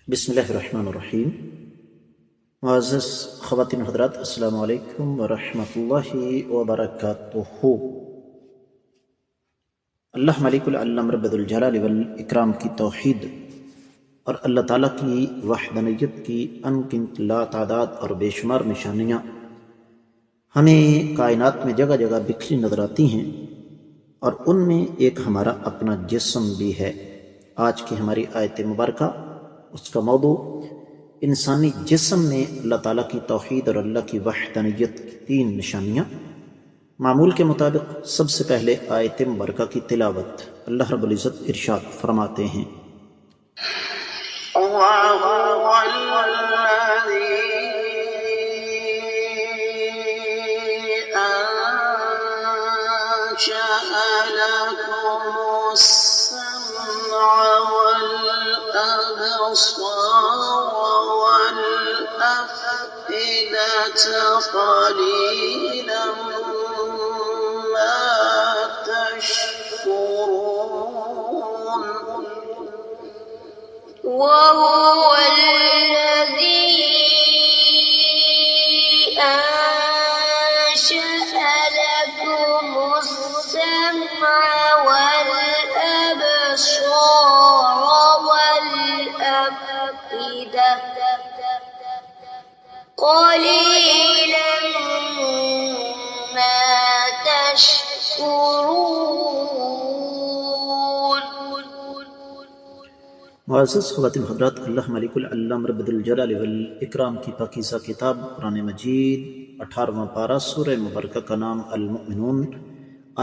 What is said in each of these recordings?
بسم اللہ الرحمن الرحیم۔ معزز خواتین حضرات، السلام علیکم ورحمۃ اللہ وبرکاتہ۔ اللہ ملک العلم رب الجلال والاکرام کی توحید اور اللہ تعالیٰ کی وحدانیت کی انگنت لا تعداد اور بے شمار نشانیاں ہمیں کائنات میں جگہ جگہ بکھری نظر آتی ہیں، اور ان میں ایک ہمارا اپنا جسم بھی ہے۔ آج کی ہماری آیت مبارکہ، اس کا موضوع انسانی جسم میں اللہ تعالیٰ کی توحید اور اللہ کی وحدانیت کی 3 نشانیاں۔ معمول کے مطابق سب سے پہلے آیت مبارکہ کی تلاوت۔ اللہ رب العزت ارشاد فرماتے ہیں، وَهُوَ الَّذِي أَنشَأَ لَكُمُ السَّمْعَ وَالْأَبْصَارَ وَالْأَفْئِدَةَ قَلِيلًا مَا تَشْكُرُونَ۔ وَهُوَ الَّذِي أَنشَأَ لَكُمُ السَّمْعَ وَالْأَبْصَارَ وَالْأَفْئِدَةَ قَلِيلًا مَا تَشْكُرُونَ۔ معزز خواتین حضرات، اللہ ملک العلم رب الجلال والاکرام کی پاکیزہ کتاب قرآن مجید 18واں پارہ، سورہ مبارکہ کا نام المؤمنون،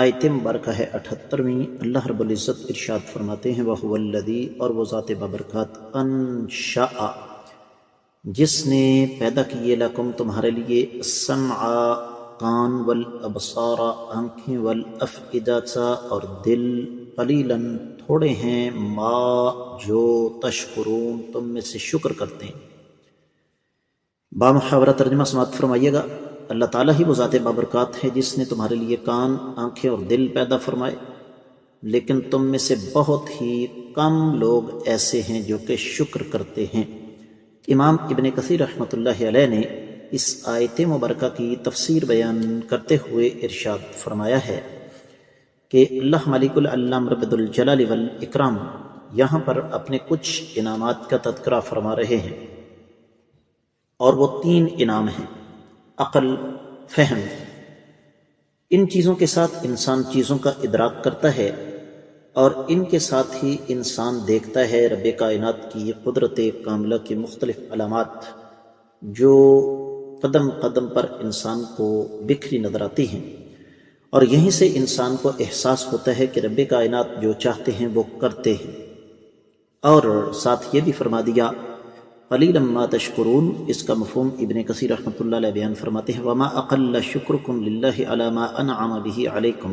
آیت مبارکہ ہے 78ویں۔ اللہ رب العزت ارشاد فرماتے ہیں، وَهُوَ الَّذِي، اور وہ ذات بابرکات، انشأ، جس نے پیدا کیے، لکم تمہارے لیے، السمع کان، والابصار آنکھیں، والافئدۃ اور دل، قلیلاً تھوڑے ہیں، ما جو، تشکرون تم میں سے شکر کرتے ہیں۔ بامحاورہ ترجمہ سماعت فرمائیے گا۔ اللہ تعالیٰ ہی وہ ذات بابرکات ہے جس نے تمہارے لیے کان، آنکھیں اور دل پیدا فرمائے، لیکن تم میں سے بہت ہی کم لوگ ایسے ہیں جو کہ شکر کرتے ہیں۔ امام ابن کثیر رحمۃ اللہ علیہ نے اس آیت مبارکہ کی تفسیر بیان کرتے ہوئے ارشاد فرمایا ہے کہ اللہ ملک العلم رب الجلال والاکرام یہاں پر اپنے کچھ انعامات کا تذکرہ فرما رہے ہیں، اور وہ 3 انعام ہیں: عقل، فہم۔ ان چیزوں کے ساتھ انسان چیزوں کا ادراک کرتا ہے، اور ان کے ساتھ ہی انسان دیکھتا ہے رب کائنات کی قدرت کاملہ کی مختلف علامات، جو قدم قدم پر انسان کو بکھری نظر آتی ہیں، اور یہیں سے انسان کو احساس ہوتا ہے کہ رب کائنات جو چاہتے ہیں وہ کرتے ہیں۔ اور ساتھ یہ بھی فرما دیا، قلیلا ما تشکرون، اس کا مفہوم ابن کثیر رحمۃ اللہ علیہ بیان فرماتے ہیں، وما اقل شکرکم للہ علی ما انعم بہ علیکم،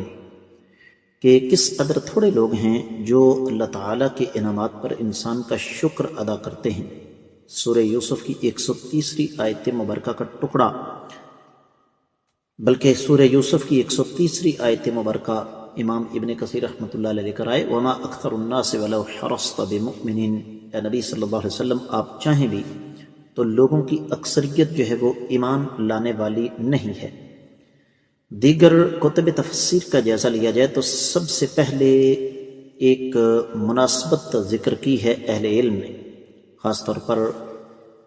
کہ کس قدر تھوڑے لوگ ہیں جو اللہ تعالیٰ کے انعامات پر انسان کا شکر ادا کرتے ہیں۔ سورہ یوسف کی 130 آیت مبارکہ کا ٹکڑا، بلکہ سورہ یوسف کی 130 آیت مبارکہ امام ابن کثیر رحمۃ اللہ علیہ لے کر آئے، وما اکثر الناس ولو حرصت بمؤمنین، اے نبی صلی اللہ علیہ وسلم آپ چاہیں بھی تو لوگوں کی اکثریت جو ہے وہ ایمان لانے والی نہیں ہے۔ دیگر کتب تفسیر کا جائزہ لیا جائے تو سب سے پہلے ایک مناسبت ذکر کی ہے اہل علم نے، خاص طور پر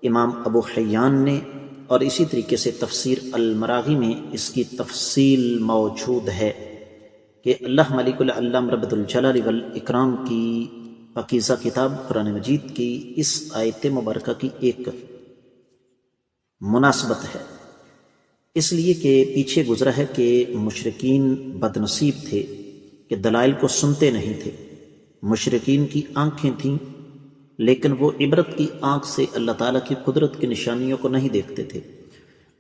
امام ابو حیان نے، اور اسی طریقے سے تفسیر المراغی میں اس کی تفصیل موجود ہے کہ اللہ ملک العلم رب الجلال والاکرام کی پاکیزہ کتاب قرآن مجید کی اس آیت مبارکہ کی ایک مناسبت ہے، اس لیے کہ پیچھے گزرا ہے کہ مشرکین بد نصیب تھے کہ دلائل کو سنتے نہیں تھے۔ مشرکین کی آنکھیں تھیں، لیکن وہ عبرت کی آنکھ سے اللہ تعالیٰ کی قدرت کی نشانیوں کو نہیں دیکھتے تھے۔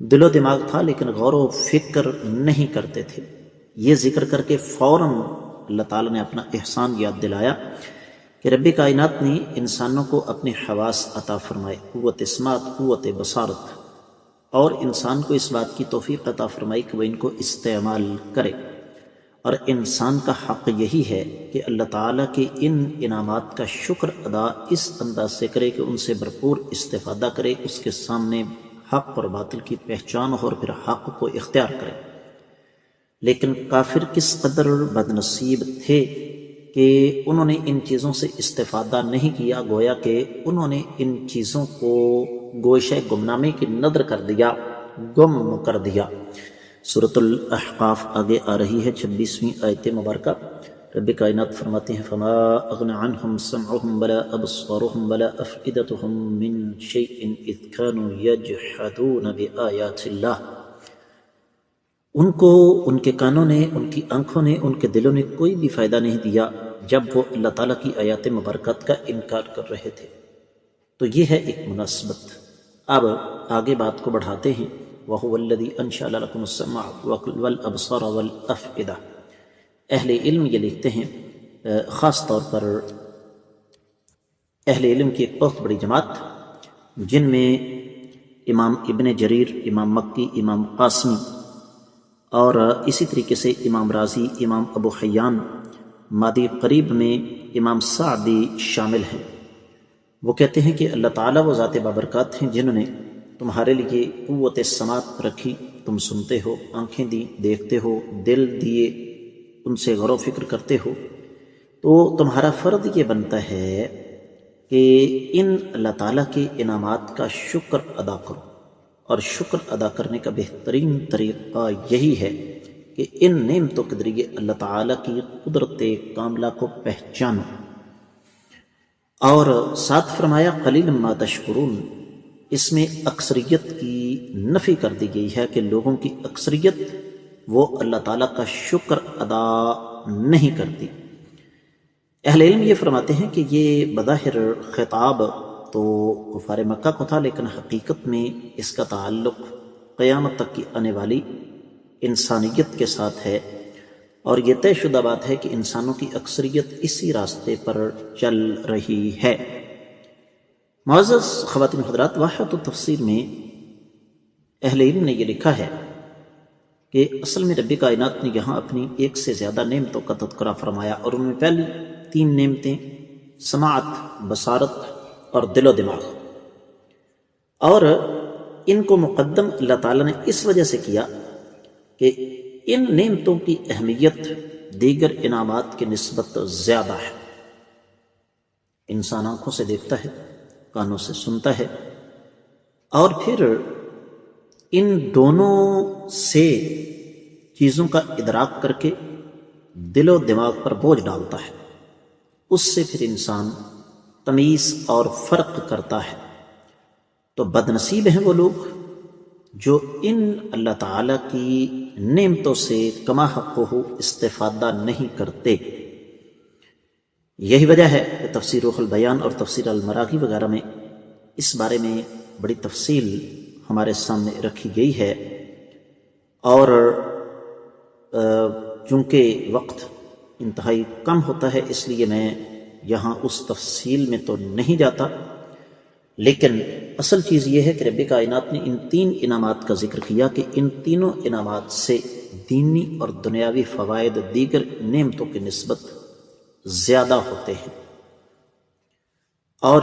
دل و دماغ تھا، لیکن غور و فکر نہیں کرتے تھے۔ یہ ذکر کر کے فوراً اللہ تعالیٰ نے اپنا احسان یاد دلایا کہ رب کائنات نے انسانوں کو اپنے حواس عطا فرمائے، قوت سماعت، قوت بصارت، اور انسان کو اس بات کی توفیق عطا فرمائی کہ وہ ان کو استعمال کرے، اور انسان کا حق یہی ہے کہ اللہ تعالیٰ کے ان انعامات کا شکر ادا اس انداز سے کرے کہ ان سے بھرپور استفادہ کرے، اس کے سامنے حق اور باطل کی پہچان ہو اور پھر حق کو اختیار کرے۔ لیکن کافر کس قدر بد نصیب تھے کہ انہوں نے ان چیزوں سے استفادہ نہیں کیا، گویا کہ انہوں نے ان چیزوں کو گوشہ گمنامی کی نذر کر دیا، گم کر دیا۔ سورۃ الاحقاف آگے آ رہی ہے 26ویں آیت مبارکہ۔ رب کائنات فرماتے ہیں فما اغنى عنهم سمعهم ولا ابصارهم ولا افئدتهم من شيء اذ كانوا يجحدون بآيات اللہ۔ ان کو ان کے کانوں نے، ان کی آنکھوں نے، ان کے دلوں نے کوئی بھی فائدہ نہیں دیا جب وہ اللہ تعالیٰ کی آیات مبارکات کا انکار کر رہے تھے۔ تو یہ ہے ایک مناسبت۔ اب آگے بات کو بڑھاتے ہیں۔ وَهُوَ الَّذِي أَنشَأَ لَكُمُ السَّمْعَ وَالْأَبْصَارَ وَالْأَفْئِدَةَ۔ اہل علم یہ لکھتے ہیں، خاص طور پر اہل علم کی ایک بہت بڑی جماعت جن میں امام ابن جریر، امام مکی، امام قاسمی اور اسی طریقے سے امام رازی، امام ابو حیان، مادی قریب میں امام سعدی شامل ہیں۔ وہ کہتے ہیں کہ اللہ تعالیٰ وہ ذات بابرکات ہیں جنہوں نے تمہارے لیے قوت سماعت رکھی، تم سنتے ہو، آنکھیں دی دیکھتے ہو، دل دیے ان سے غور و فکر کرتے ہو۔ تو تمہارا فرض یہ بنتا ہے کہ ان اللہ تعالیٰ کے انعامات کا شکر ادا کرو، اور شکر ادا کرنے کا بہترین طریقہ یہی ہے کہ ان نعمتوں کے ذریعے اللہ تعالیٰ کی قدرت کاملہ کو پہچانو۔ اور ساتھ فرمایا قلیل ما تشکرون، اس میں اکثریت کی نفی کر دی گئی ہے کہ لوگوں کی اکثریت وہ اللہ تعالیٰ کا شکر ادا نہیں کرتی۔ اہل علم یہ فرماتے ہیں کہ یہ بظاہر خطاب تو کفار مکہ کو تھا، لیکن حقیقت میں اس کا تعلق قیامت تک کی آنے والی انسانیت کے ساتھ ہے، اور یہ طے شدہ بات ہے کہ انسانوں کی اکثریت اسی راستے پر چل رہی ہے۔ معزز خواتین حضرات، واحد التفسیر میں اہل علم نے یہ لکھا ہے کہ اصل میں رب کائنات نے یہاں اپنی ایک سے زیادہ نعمتوں کا تذکرہ فرمایا، اور ان میں پہلی 3 نعمتیں سماعت، بصارت اور دل و دماغ، اور ان کو مقدم اللہ تعالیٰ نے اس وجہ سے کیا کہ ان نعمتوں کی اہمیت دیگر انعامات کی نسبت زیادہ ہے۔ انسان آنکھوں سے دیکھتا ہے، کانوں سے سنتا ہے، اور پھر ان دونوں سے چیزوں کا ادراک کر کے دل و دماغ پر بوجھ ڈالتا ہے، اس سے پھر انسان تمیز اور فرق کرتا ہے۔ تو بد نصیب ہیں وہ لوگ جو ان اللہ تعالیٰ کی نعمتوں سے کما حق ہو استفادہ نہیں کرتے۔ یہی وجہ ہے کہ تفسیر روح البیان اور تفسیر المراغی وغیرہ میں اس بارے میں بڑی تفصیل ہمارے سامنے رکھی گئی ہے، اور چونکہ وقت انتہائی کم ہوتا ہے اس لیے میں یہاں اس تفصیل میں تو نہیں جاتا، لیکن اصل چیز یہ ہے کہ رب کائنات نے ان 3 انعامات کا ذکر کیا کہ ان تینوں انعامات سے دینی اور دنیاوی فوائد دیگر نعمتوں کی نسبت زیادہ ہوتے ہیں۔ اور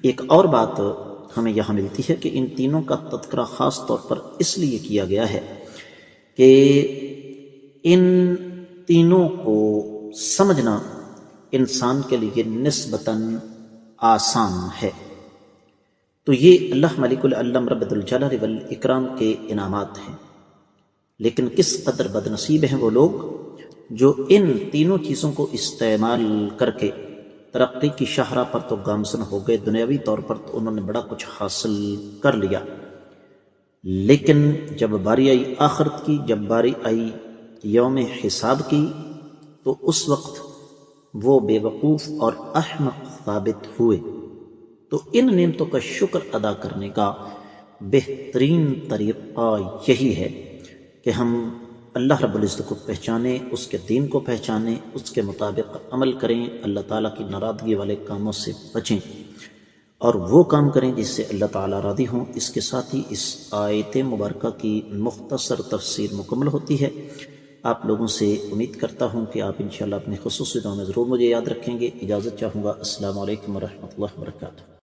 ایک اور بات ہمیں یہاں ملتی ہے کہ ان تینوں کا تذکرہ خاص طور پر اس لیے کیا گیا ہے کہ ان تینوں کو سمجھنا انسان کے لیے نسبتاً آسان ہے۔ تو یہ اللہ ملک العلم رب الجلال والاکرام کے انعامات ہیں، لیکن کس قدر بد نصیب ہیں وہ لوگ جو ان تینوں چیزوں کو استعمال کر کے ترقی کی شاہراہ پر تو گامزن ہو گئے، دنیاوی طور پر تو انہوں نے بڑا کچھ حاصل کر لیا، لیکن جب باری آئی آخرت کی، جب باری آئی یوم حساب کی، تو اس وقت وہ بے وقوف اور احمق ثابت ہوئے۔ تو ان نعمتوں کا شکر ادا کرنے کا بہترین طریقہ یہی ہے کہ ہم اللہ رب العزت کو پہچانیں، اس کے دین کو پہچانیں، اس کے مطابق عمل کریں، اللہ تعالیٰ کی ناراضگی والے کاموں سے بچیں، اور وہ کام کریں جس سے اللہ تعالیٰ راضی ہوں۔ اس کے ساتھ ہی اس آیت مبارکہ کی مختصر تفسیر مکمل ہوتی ہے۔ آپ لوگوں سے امید کرتا ہوں کہ آپ انشاءاللہ اپنے خصوصی دعاؤں میں ضرور مجھے یاد رکھیں گے۔ اجازت چاہوں گا۔ السلام علیکم ورحمۃ اللہ وبرکاتہ۔